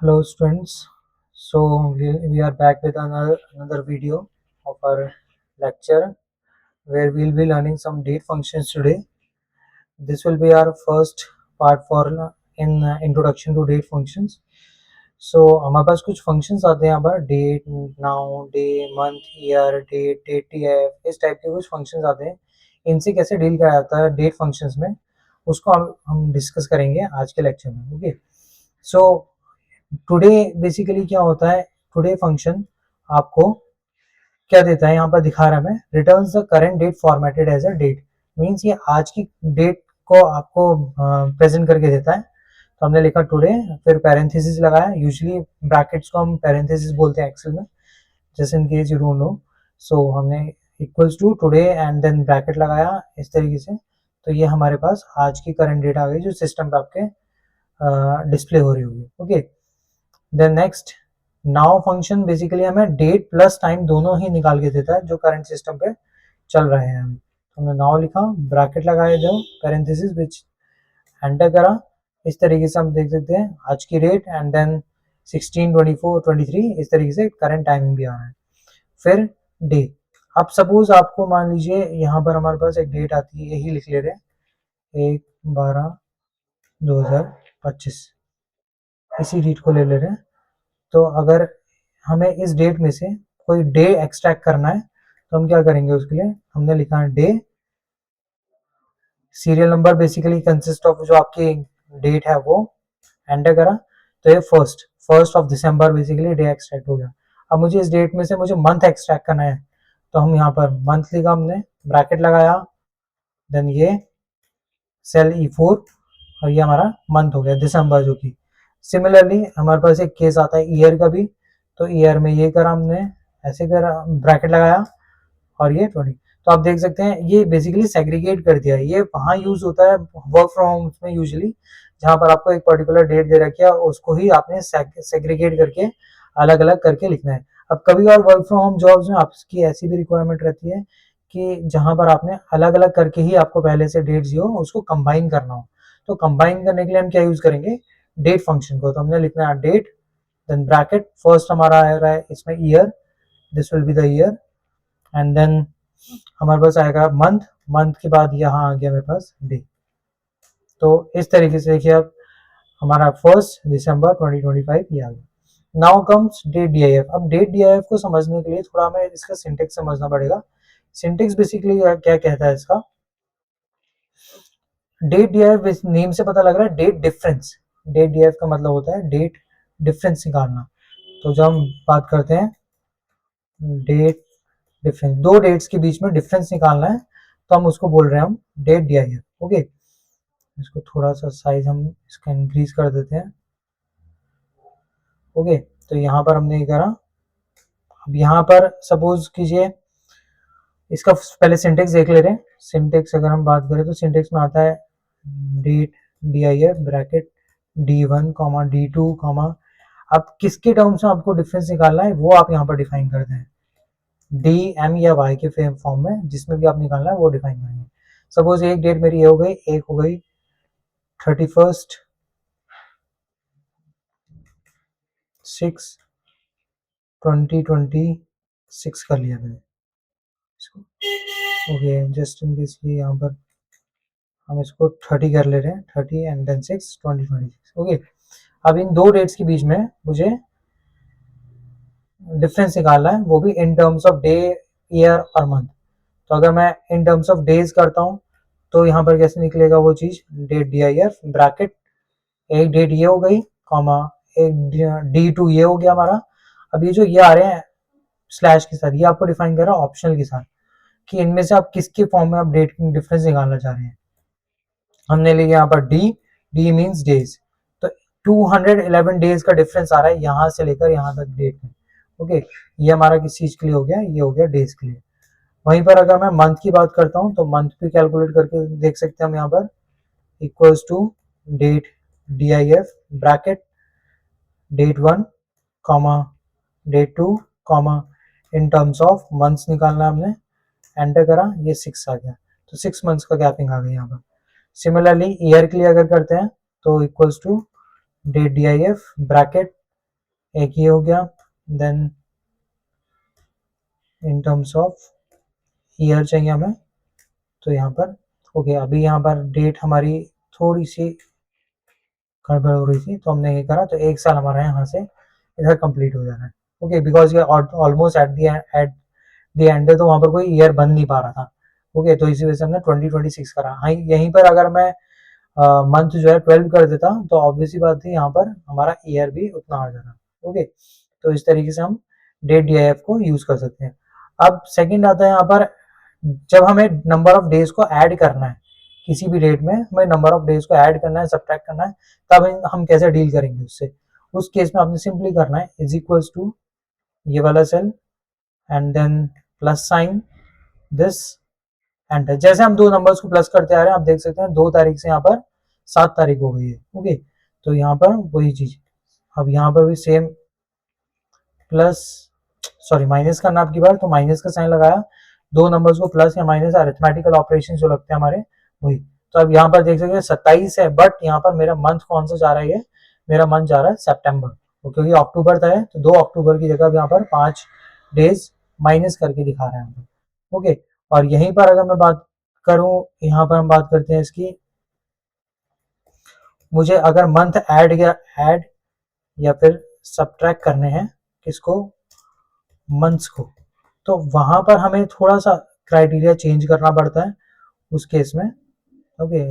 Hello students, so we are back with another video of our lecture where we'll be learning some date functions today. This will be our first part for in introduction to date functions. So हमारे पास कुछ functions आते हैं यहाँ पर date, now, day, month, year, date, DTF इस type के कुछ functions आते हैं. इनसे कैसे डील किया जाता है डेट फंक्शंस में उसको हम डिस्कस करेंगे आज के लेक्चर में. ओके, सो टुडे बेसिकली क्या होता है, टुडे फंक्शन आपको क्या देता है, यहाँ पर दिखा रहा है मैं, returns the current date formatted as a date. Means ये आज की डेट को आपको प्रेजेंट करके देता है. तो हमने लिखा टुडे, फिर पैरेंथेसिस लगाया. यूजुअली ब्रैकेट्स को हम पैरेंथेसिस बोलते हैं एक्सेल में, जैसे in case you don't know. So हमने equals to today and then bracket लगाया इस तरीके से. तो ये हमारे पास आज की करंट डेट आ गई जो सिस्टम पे आपके डिस्प्ले हो रही होगी. Okay, then next now function basically हमें डेट प्लस टाइम दोनों ही निकाल के देता है जो करंट सिस्टम पे चल रहे हैं. हमने नाउ लिखा, ब्रैकेट लगाया, जो पैरेंथेसिस विच एंटर करा. इस तरीके से हम देख सकते हैं आज की डेट एंड देन 16, 24, 23 इस तरीके से करंट टाइमिंग भी आ रहा है. फिर डे. अब सपोज आपको मान लीजिए यहाँ पर हमारे पास एक डेट आती है, यही लिख ले रहे हैं 1/12/2025, इसी डेट को ले ले रहे हैं. तो अगर हमें इस डेट में से कोई डे एक्सट्रैक्ट करना है तो हम क्या करेंगे, उसके लिए हमने लिखा है day, serial number basically consist of जो आपकी डेट है वो एंटर करा. तो ये first of December basically day extract हो गया. अब मुझे इस डेट में से मुझे मंथ एक्सट्रैक्ट करना है, तो हम यहाँ पर मंथ लिखा, हमने ब्रैकेट लगाया, देन ये सेल E4 और ये हमारा मंथ हो गया दिसंबर. जो कि सिमिलरली हमारे पास एक केस आता है ईयर का भी. तो ईयर में ये करा हमने, ऐसे करा, ब्रैकेट लगाया और ये 20. तो आप देख सकते हैं ये बेसिकली सेग्रीगेट कर दिया है. ये वहाँ यूज होता है वर्क फ्रॉम होम में यूजुअली, जहाँ पर आपको एक पर्टिकुलर डेट दे रखी है, उसको ही आपने सेग्रीगेट करके अलग अलग करके लिखना है. अब कभी और वर्क फ्रॉम होम जॉब्स में आपकी ऐसी भी रिक्वायरमेंट रहती है कि जहाँ पर आपने अलग अलग करके ही आपको पहले से डेट जो हो उसको कंबाइन करना हो. तो कंबाइन करने के लिए हम क्या यूज करेंगे, डेट फंक्शन को. तो हमने लिखना है डेट, देन ब्रैकेट, फर्स्ट हमारा आ रहा है इसमें year, this will be the year, and then हमारे पास आएगा मंथ, मंथ के बाद यहाँ आ गया मेरे पास डे. तो इस तरीके से देखिए अब हमारा 1 दिसंबर 2025 ये आ गया. Now comes date DIF. अब डेट DIF को समझने के लिए थोड़ा हमें इसका सिंटेक्स समझना पड़ेगा. सिंटेक्स बेसिकली क्या कहता है इसका, डेट DIF नेम से पता लग रहा है डेट डिफरेंस. डेट DIF का मतलब होता है डेट डिफरेंस निकालना. तो जब हम बात करते हैं डेट डिफरेंस, दो डेट्स के बीच में डिफरेंस निकालना है, तो हम उसको बोल रहे हैं हम डेट DIF. ओके, इसको थोड़ा सा साइज हम इसका इंक्रीज कर देते हैं. ओके, तो यहाँ पर हमने ये करा. अब यहाँ पर सपोज कीजिए, इसका पहले सिंटेक्स देख ले रहे हैं. सिंटेक्स अगर हम बात करें तो सिंटेक्स में आता है date DIF bracket D1 D2 अब किसके टर्म्स में आपको डिफरेंस निकालना है वो आप यहाँ पर डिफाइन करते हैं. डी, एम या वाई के फॉर्म में जिसमें भी आप निकालना है वो डिफाइन करेंगे. सपोज एक डेट मेरी ये हो गई, एक हो गई 31/6/2026 कर लिया मैंने इसको. ओके, जस्ट इन केस ये यहाँ पर हम इसको 30 कर ले रहे हैं, 30 एंड देन 6/2026. ओके, अब इन दो डेट्स के बीच में मुझे डिफरेंस निकालना है, वो भी इन टर्म्स ऑफ डे, ईयर और मंथ. तो अगर मैं इन टर्म्स ऑफ डेज करता हूँ तो यहाँ पर कैसे निकलेगा वो चीज, डेट DIF ब्रैकेट, एक डेट ये हो गई, कॉमा एक D2 ये हो गया हमारा. अब ये जो ये आ रहे हैं स्लैश के साथ, ये आपको डिफाइन कर रहा है ऑप्शनल के साथ कि इनमें से आप किसके फॉर्म में आप डेट डिफरेंस निकालना चाह रहे हैं. हमने लिया यहाँ पर डी मीन्स डेज. तो 211 डेज का डिफरेंस आ रहा है यहाँ से लेकर यहाँ तक डेट में. ओके, ये हमारा किस चीज के लिए हो गया, ये हो गया डेज के लिए. वहीं पर अगर मैं मंथ की बात करता हूँ तो मंथ भी कैलकुलेट करके देख सकते हैं हम यहाँ पर, equals to date DIF bracket date 1 date 2 in terms of months निकालना है हमने, एंटर करा, ये 6 आ गया. तो 6 मंथ्स का गैपिंग आ गया यहाँ पर. सिमिलरली ईयर के लिए अगर करते हैं तो equals to date DIF bracket एक ये हो गया, then in terms of year चाहिए हमें, तो यहाँ पर ओके अभी यहाँ पर डेट हमारी थोड़ी सी गड़बड़ हो रही थी तो हमने ये करा, तो एक साल हमारा यहाँ से इधर कंप्लीट हो जा रहा है। ओके बिकॉज ये ऑलमोस्ट एट द एंड है, तो वहाँ पर कोई ईयर बन नहीं पा रहा था। ओके तो इसी वजह से हमने 2026 करा। हाँ यहीं पर अगर मैं मंथ जो है 12 कर देता तो ऑब्वियसली बात थी यहाँ पर हमारा ईयर भी उतना आ जाना। ओके तो इस तरीके से हम डेट DIF को यूज कर सकते हैं। अब सेकंड आता है यहाँ पर, जब हमें नंबर ऑफ डेज को ऐड करना है, किसी भी डेट में हमें नंबर ऑफ डेज को ऐड करना है, सब्ट्रैक्ट करना है, तब हम कैसे डील करेंगे उससे। उस केस में आपने सिंपली करना है इज इक्वल्स टू ये वाला cell and then plus sign this enter. जैसे हम दो नंबर्स को प्लस करते आ रहे हैं, आप देख सकते हैं 2 तारीख से यहाँ पर 7 तारीख हो गई है। ओके तो यहाँ पर वही चीज, अब यहाँ पर भी सेम प्लस सॉरी माइनस करना आपकी बार, तो माइनस का साइन लगाया, दो नंबर्स को प्लस या माइनस अरिथमेटिकल ऑपरेशन जो लगते हैं हमारे वही। तो अब यहाँ पर देख सकते हैं 27 है, बट यहाँ पर मेरा मंथ कौन सा जा रहा है, ये मेरा मंथ जा रहा है सितंबर, क्योंकि अक्टूबर था है तो 2 अक्टूबर की जगह यहाँ पर 5 डेज माइनस करके दिखा रहे हैं। ओके और यहीं पर अगर मैं बात करूं, यहाँ पर हम बात करते हैं इसकी, मुझे अगर मंथ ऐड या फिर सब्ट्रैक्ट करने हैं किसको, मंथ्स को, तो वहां पर हमें थोड़ा सा क्राइटेरिया चेंज करना पड़ता है उस केस में। ओके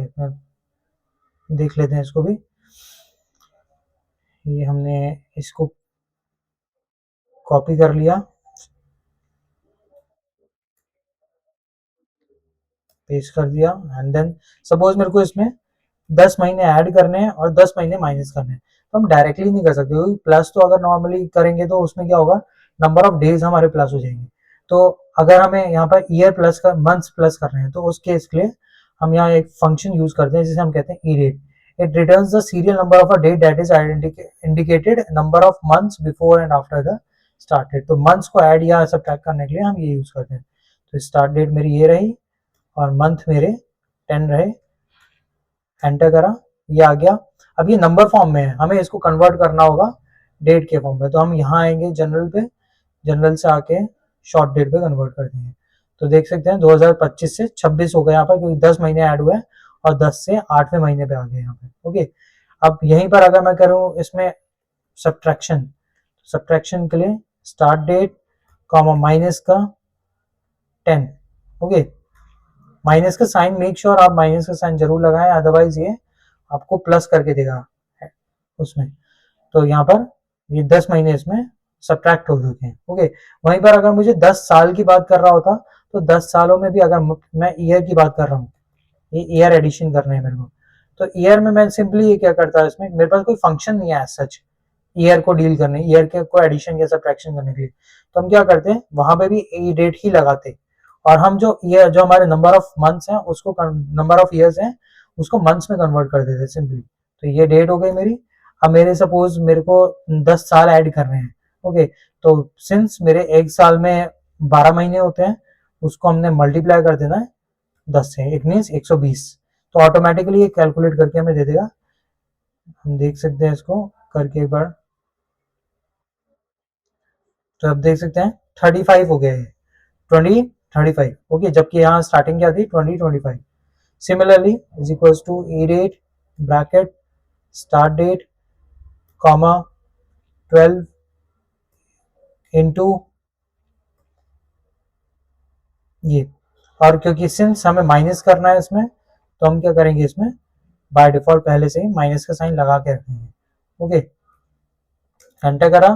देख लेते हैं इसको भी, ये हमने इसको कॉपी कर लिया, पेस्ट कर दिया एंड देन सपोज मेरे को इसमें 10 महीने ऐड करने हैं और 10 महीने माइनस करने हैं, तो हम डायरेक्टली नहीं कर सकते, क्योंकि प्लस तो अगर नॉर्मली करेंगे तो उसमें क्या होगा, नंबर ऑफ डेज हमारे प्लस हो जाएंगे। तो अगर हमें यहाँ पर ईयर प्लस कर मंथ्स प्लस कर रहे हैं, तो उस केस के लिए हम यहाँ एक फंक्शन यूज करते हैं जिसे हम कहते हैं EDATE. It returns the serial number of a date that is indicated number of months before and after the start date. तो मंथ्स को ऐड या सब्ट्रैक्ट करने के लिए हम ये यूज करते हैं। तो स्टार्ट डेट मेरी ये रही और मंथ मेरे 10 रहे, एंटर करा, ये आ गया। अब ये नंबर फॉर्म में है, हमें इसको कन्वर्ट करना होगा डेट के फॉर्म में, तो हम यहाँ आएंगे जनरल पे, जनरल से आके शॉर्ट डेट पे कन्वर्ट कर देंगे। तो देख सकते हैं 2025 से 26 हो गया यहाँ पर, क्योंकि 10 महीने ऐड हुए हैं और 10 से 8वें महीने पे आ गए यहाँ पे। ओके अब यहीं पर अगर मैं करूँ इसमें सब्ट्रैक्शन, सब्ट्रैक्शन के लिए स्टार्ट डेट कॉमा माइनस का 10। ओके माइनस का साइन, मेक श्योर आप माइनस का साइन जरूर लगाएं, अदरवाइज ये आपको प्लस करके देगा उसमें। तो यहाँ पर ये 10 महीने इसमें सब्ट्रैक्ट हो चुके हैं। ओके वहीं पर अगर मुझे 10 साल की बात कर रहा होता, तो 10 सालों में भी अगर मैं ईयर की बात कर रहा हूँ, ये ईयर एडिशन करने हैं मेरे को, तो ईयर में मैं सिंपली ये क्या करता है, इसमें मेरे पास कोई फंक्शन नहीं है सच ईयर को डील करने, ईयर के को एडिशन या सब्ट्रैक्शन करने के लिए, तो हम क्या करते हैं वहां पे भी ई डेट ही लगाते, और हम जो ईयर जो हमारे नंबर ऑफ मंथ्स हैं उसको नंबर ऑफ ईयर्स हैं उसको मंथ्स में कन्वर्ट कर देते सिंपली। तो ये डेट हो गई मेरी। अब मेरे सपोज मेरे को 10 साल ऐड करने हैं। ओके तो सिंस मेरे एक साल में 12 महीने होते हैं, उसको हमने मल्टीप्लाई कर देना है 10 से, इट मीन्स 120, तो ऑटोमेटिकली ये कैलकुलेट करके हमें दे देगा। हम देख सकते हैं इसको करके एक बार, तो अब देख सकते हैं 35 हो गया है, 2035। ओके जबकि यहाँ स्टार्टिंग क्या थी 2025। Similarly is equals to e date bracket start date comma 12 into ये, और क्योंकि सिंस हमें माइनस करना है इसमें, तो हम क्या करेंगे इसमें बाय डिफॉल्ट पहले से ही माइनस का साइन लगा के रखेंगे। ओके एंटर करा,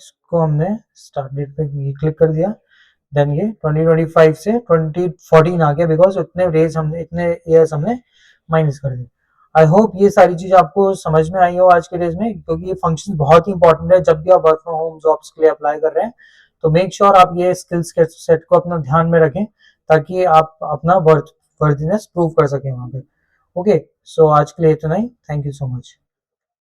इसको हमने स्टार्ट डेट पे ये क्लिक कर दिया, देन ये 2025 से 2014 आ गया, बिकॉज इतने डेज हमने इतने ईयर्स हमने माइनस कर दिए। आई होप ये सारी चीज आपको समझ में आई हो आज के डेज में, क्योंकि ये फंक्शन बहुत ही इंपॉर्टेंट है जब भी आप वर्क फ्रॉम होम जॉब्स के लिए अप्लाई कर रहे हैं। तो मेक श्योर आप ये स्किल्स के सेट को अपना ध्यान में रखें, ताकि आप अपना वर्थ वर्दीनेस प्रूव कर सकें वहां पे। ओके सो आज के लिए इतना ही, थैंक यू सो मच।